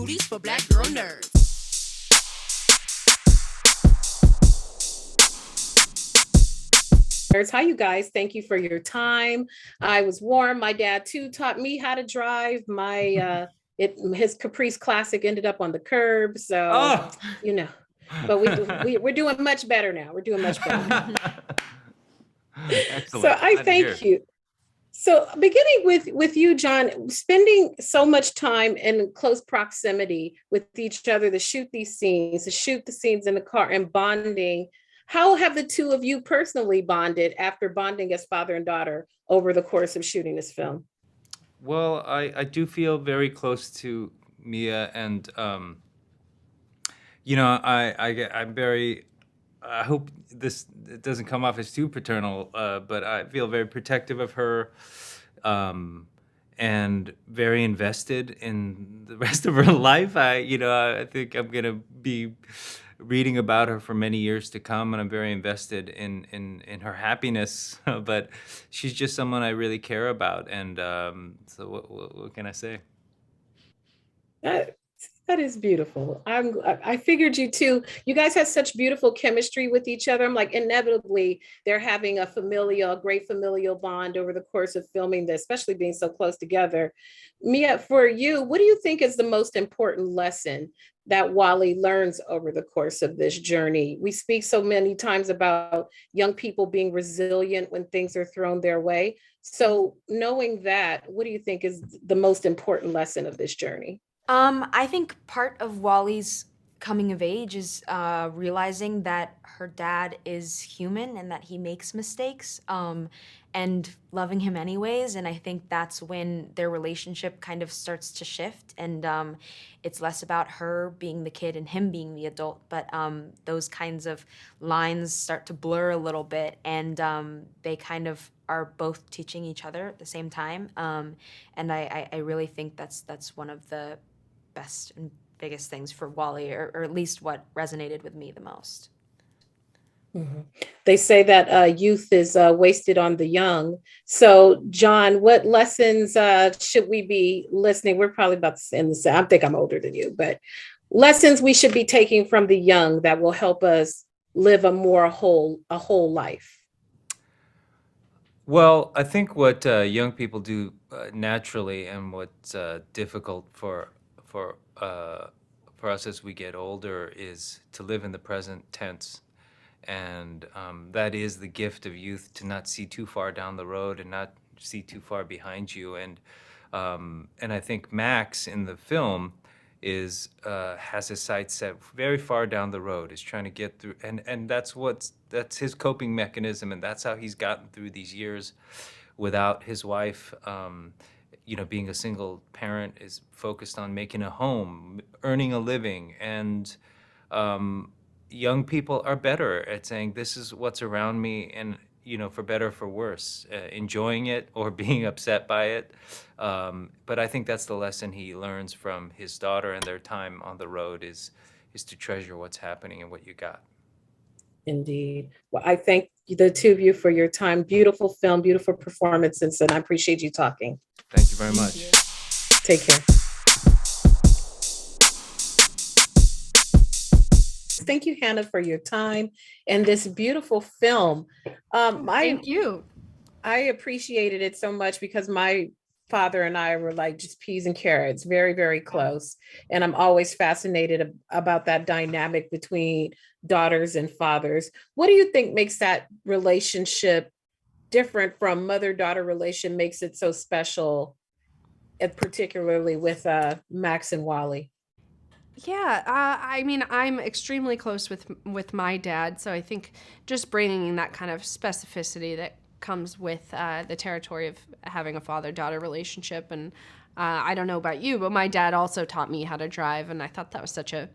police for black girl nerds. Hi, you guys. Thank you for your time. I was warm. My dad too taught me how to drive. His Caprice Classic ended up on the curb, so Oh, you know. But we're doing much better now. We're doing much better now. So excellent. I Glad to hear. thank you. So beginning with you, John, spending so much time in close proximity with each other to shoot these scenes, to shoot the scenes in the car and bonding. How have the two of you personally bonded after bonding as father and daughter over the course of shooting this film? Well, I do feel very close to Mia, and I'm very. I hope this it doesn't come off as too paternal, but I feel very protective of her, and very invested in the rest of her life. I think I'm gonna be reading about her for many years to come, and I'm very invested in her happiness. But she's just someone I really care about, and so what can I say? That that is beautiful. I figured you two. You guys had such beautiful chemistry with each other. I'm like, inevitably they're having a great familial bond over the course of filming this, especially being so close together. Mia, for you, what do you think is the most important lesson that Wally learns over the course of this journey? We speak so many times about young people being resilient when things are thrown their way. So knowing that, what do you think is the most important lesson of this journey? I think part of Wally's coming of age is realizing that her dad is human and that he makes mistakes, and loving him anyways. And I think that's when their relationship kind of starts to shift, and it's less about her being the kid and him being the adult, but those kinds of lines start to blur a little bit, and they kind of are both teaching each other at the same time. And I really think that's one of the best and biggest things for Wally, or at least what resonated with me the most. Mhm. They say that youth is wasted on the young. So, John, what lessons should we be listening? We're probably about to end the. I think I'm older than you, but lessons we should be taking from the young that will help us live a whole life. Well, I think what young people do naturally, and what's difficult for for us as we get older, is to live in the present tense, and that is the gift of youth, to not see too far down the road and not see too far behind you. And I think Max in the film is has his sights set very far down the road, is trying to get through, and that's his coping mechanism, and that's how he's gotten through these years without his wife. Being a single parent, is focused on making a home, earning a living, and um, young people are better at saying, this is what's around me, and for better or for worse, enjoying it or being upset by it. But I think that's the lesson he learns from his daughter and their time on the road, is to treasure what's happening and what you got. Indeed. Well, I thank the two of you for your time. Beautiful film, beautiful performances, and I appreciate you talking. Thank you very Thank much. you. Take care. Thank you, Hannah, for your time and this beautiful film. Thank you. I appreciated it so much because my father and I were like just peas and carrots, very, very close. And I'm always fascinated about that dynamic between daughters and fathers. What do you think makes that relationship different from mother-daughter relation, makes it so special, and particularly with Max and Wally? Yeah, I mean, I'm extremely close with my dad, so I think just bringing that kind of specificity that comes with the territory of having a father-daughter relationship. And I don't know about you, but my dad also taught me how to drive, and I thought that was such a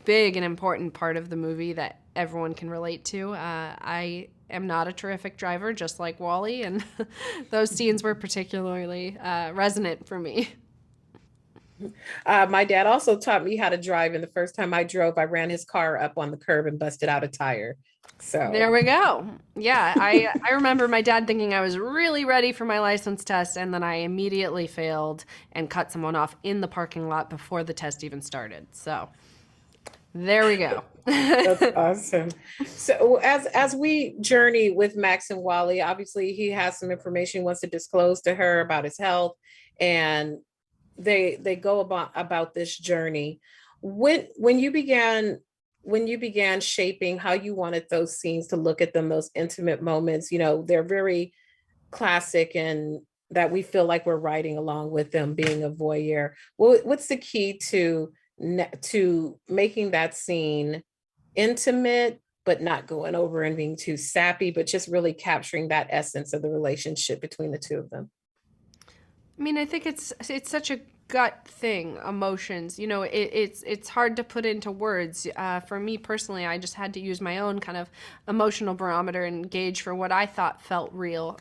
big and important part of the movie that everyone can relate to. I am not a terrific driver, just like Wally, and those scenes were particularly resonant for me. My dad also taught me how to drive, and the first time I drove, I ran his car up on the curb and busted out a tire. So There we go. Yeah, I remember my dad thinking I was really ready for my license test, and then I immediately failed and cut someone off in the parking lot before the test even started. So there we go. that's awesome. So as we journey with Max and Wally, obviously he has some information he wants to disclose to her about his health, and they go about this journey. When you began shaping how you wanted those scenes to look at them, those intimate moments, they're very classic and that we feel like we're riding along with them, being a voyeur. What's the key to making that scene intimate, but not going over and being too sappy, but just really capturing that essence of the relationship between the two of them? I mean, I think it's such a gut thing, emotions. It's hard to put into words. For me personally, I just had to use my own kind of emotional barometer and gauge for what I thought felt real.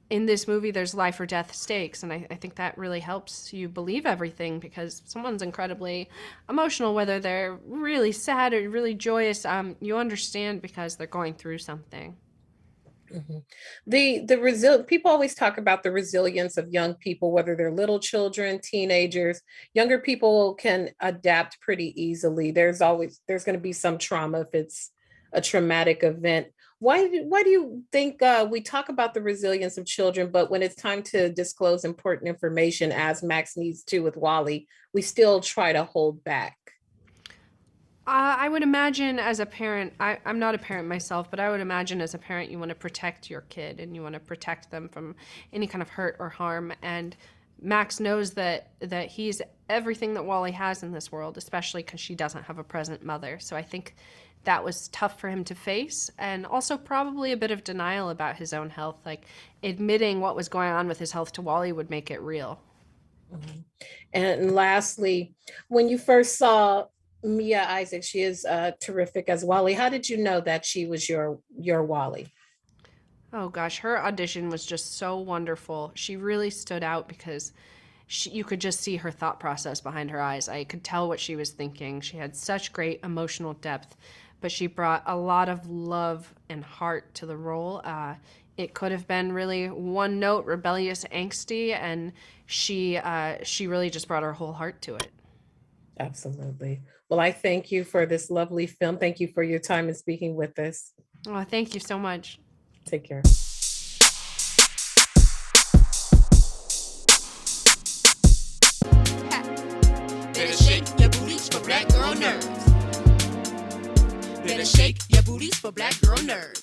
In this movie, there's life or death stakes, and I think that really helps you believe everything because someone's incredibly emotional, whether they're really sad or really joyous. You understand because they're going through something. Mhm. People always talk about the resilience of young people, whether they're little children, teenagers. Younger people can adapt pretty easily. There's going to be some trauma if it's a traumatic event. Why do you think we talk about the resilience of children, but when it's time to disclose important information, as Max needs to with Wally, we still try to hold back? I would imagine as a parent, I'm not a parent myself, but I would imagine as a parent, you want to protect your kid and you want to protect them from any kind of hurt or harm. And Max knows that he's everything that Wally has in this world, especially because she doesn't have a present mother. So I think that was tough for him to face, and also probably a bit of denial about his own health. Like admitting what was going on with his health to Wally would make it real. Mhm. And lastly, when you first saw Mia Isaac, she is terrific as Wally. How did you know that she was your Wally? Oh gosh, her audition was just so wonderful. She really stood out because you could just see her thought process behind her eyes. I could tell what she was thinking. She had such great emotional depth, but she brought a lot of love and heart to the role. It could have been really one note, rebellious, angsty, and she really just brought her whole heart to it. Absolutely. Well, I thank you for this lovely film. Thank you for your time and speaking with us. Oh, thank you so much. Take care. Better shake your booties for black girl nerves. Better shake your booties for black girl nerves.